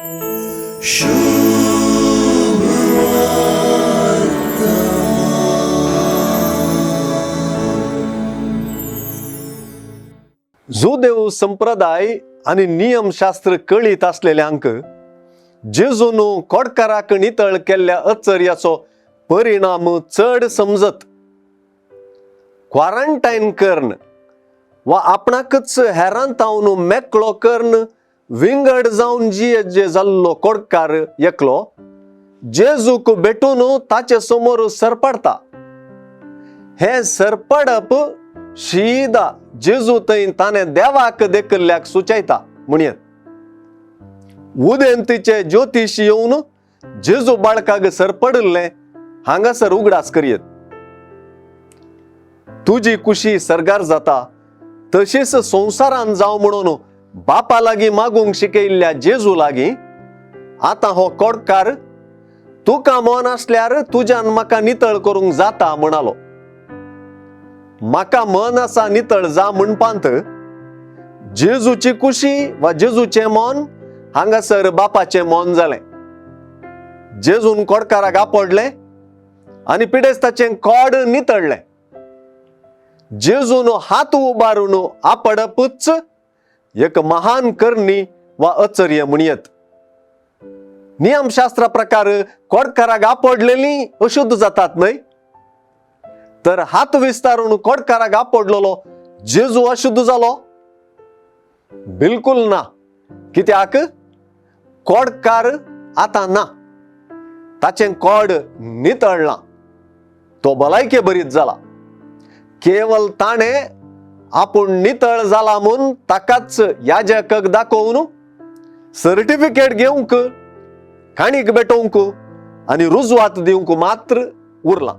जो देव संप्रदाय आणि नियमशास्त्र कळीत असलेल्यांक जेजून कोडकाराक नितळ केल्ल्या आश्चर्याचो परिणाम चड समजत क्वारंटाईन करण वा आपणाकच हेरांतावन मेकळो करण विंगड जावन जे जाल्लो कोडकार एकलो जेजूक भेटून ताचे समोर सरपडता। हे सरपडप शीदा जेजू थंय ताणें देवाक देखल्ल्याक सुचयता म्हणयत। उदेंतीचे ज्योतिश येवन जेजू बाळकाक सरपडले हांगासर उगडास करियत। तुजी कुशी सरगार जाता तशीच संसारान जाव म्हणून बापा लागीं मागूंक शिकयल्ल्या जेजू लागीं आता हो कोडकार तुका मन असल्यार तुज्यान म्हाका नितळ करूंक जाता म्हणालो। म्हाका मन आसा नितळ जा म्हणपांत जेजूची कुशी वा जेजूचे मन हांगासर बापाचे मन जालें। जेजून कोडकाराक आपडले आनी पिडेस्ताचें कोड नितळलें। जेजून हात उबारून आपडपूच एक महान करणी वा आश्चर्य म्हणयत। नियमशास्त्रा प्रकार कोडकाराक आपडलेली अशुद्ध जातात न्हय, तर हात विस्तारून कोडकाराक आपडलेलो जेजू अशुद्ध जालो? बिलकुल ना। कित्याक कोडकार आता ना, ताचें कोड नितळ्ळां, तो भलायके बरीत जाला। केवल ताणें आपूण नितळ जाला म्हूण ताकाच याजकाक दाखोवन सर्टिफिकेट घेवंक, काणीक भेटोवंक आनी रुजवात दिवंक मात्र उरलां।